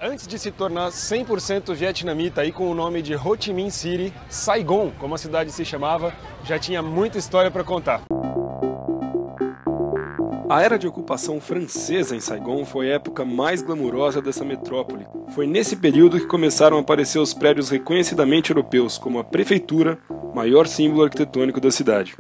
Antes de se tornar 100% vietnamita e com o nome de Ho Chi Minh City, Saigon, como a cidade se chamava, já tinha muita história para contar. A era de ocupação francesa em Saigon foi a época mais glamurosa dessa metrópole. Foi nesse período que começaram a aparecer os prédios reconhecidamente europeus, como a prefeitura, maior símbolo arquitetônico da cidade.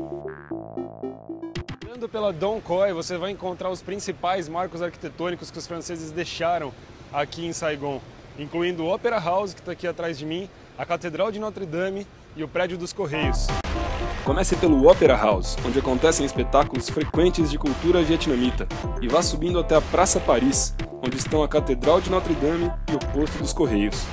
Andando pela Dong Khoi, você vai encontrar os principais marcos arquitetônicos que os franceses deixaram aqui em Saigon, incluindo o Opera House, que está aqui atrás de mim, a Catedral de Notre Dame e o Prédio dos Correios. Comece pelo Opera House, onde acontecem espetáculos frequentes de cultura vietnamita, e vá subindo até a Praça Paris, onde estão a Catedral de Notre Dame e o Posto dos Correios.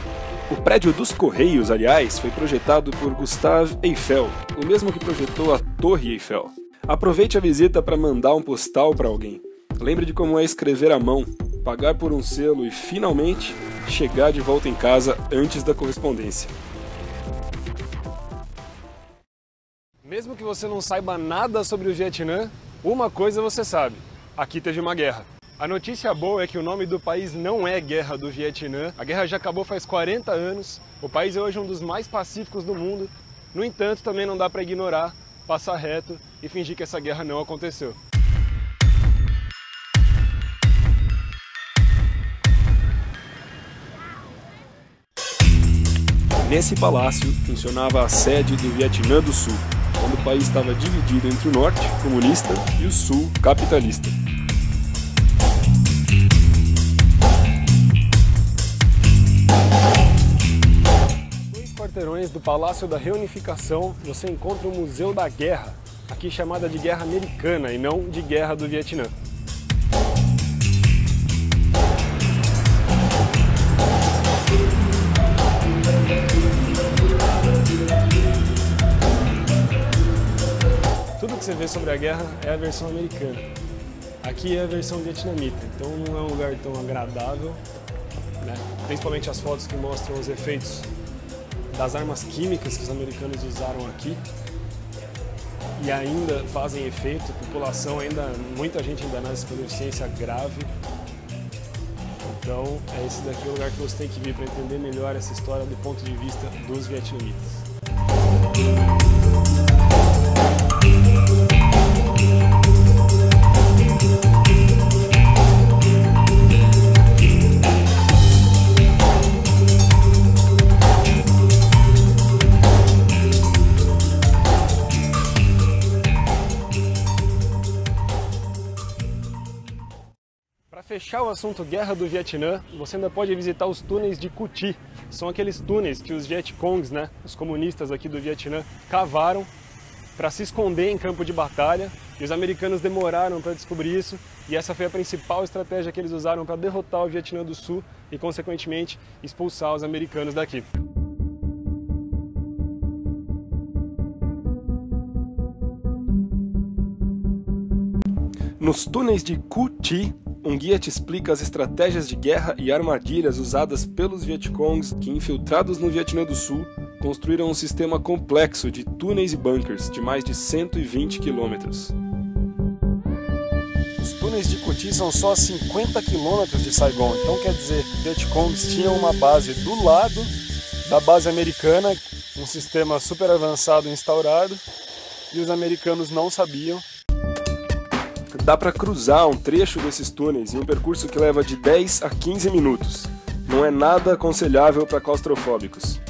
O Prédio dos Correios, aliás, foi projetado por Gustave Eiffel, o mesmo que projetou a Torre Eiffel. Aproveite a visita para mandar um postal para alguém. Lembre de como é escrever à mão, pagar por um selo e, finalmente, chegar de volta em casa antes da correspondência. Mesmo que você não saiba nada sobre o Vietnã, uma coisa você sabe: aqui teve uma guerra. A notícia boa é que o nome do país não é Guerra do Vietnã. A guerra já acabou faz 40 anos, o país é hoje um dos mais pacíficos do mundo. No entanto, também não dá para ignorar, passar reto e fingir que essa guerra não aconteceu. Nesse palácio funcionava a sede do Vietnã do Sul, quando o país estava dividido entre o norte, comunista, e o sul, capitalista. Dois quarteirões do Palácio da Reunificação você encontra o Museu da Guerra, aqui chamada de Guerra Americana e não de Guerra do Vietnã. Tudo que você vê sobre a guerra é a versão americana. Aqui é a versão vietnamita, então não é um lugar tão agradável, né? Principalmente as fotos que mostram os efeitos das armas químicas que os americanos usaram aqui e ainda fazem efeito. A população muita gente ainda nasce com deficiência grave. Então esse daqui é o lugar que você tem que vir para entender melhor essa história do ponto de vista dos vietnamitas. Para fechar o assunto Guerra do Vietnã, você ainda pode visitar os túneis de Cu Thi. São aqueles túneis que os Vietcongs, né, os comunistas aqui do Vietnã, cavaram para se esconder em campo de batalha. E os americanos demoraram para descobrir isso, e essa foi a principal estratégia que eles usaram para derrotar o Vietnã do Sul e, consequentemente, expulsar os americanos daqui. Nos túneis de Cu Thi, um guia te explica as estratégias de guerra e armadilhas usadas pelos Vietcongs que, infiltrados no Vietnã do Sul, construíram um sistema complexo de túneis e bunkers de mais de 120 quilômetros. Os túneis de Cu Thi são só 50 quilômetros de Saigon, então quer dizer que os Vietcongs tinham uma base do lado da base americana, um sistema super avançado instaurado, e os americanos não sabiam. Dá para cruzar um trecho desses túneis em um percurso que leva de 10 a 15 minutos. Não é nada aconselhável para claustrofóbicos.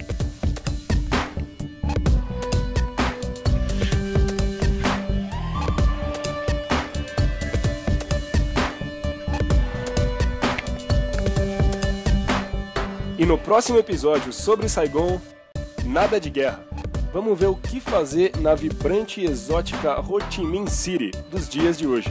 E no próximo episódio sobre Saigon, nada de guerra. Vamos ver o que fazer na vibrante e exótica Ho Chi Minh City dos dias de hoje.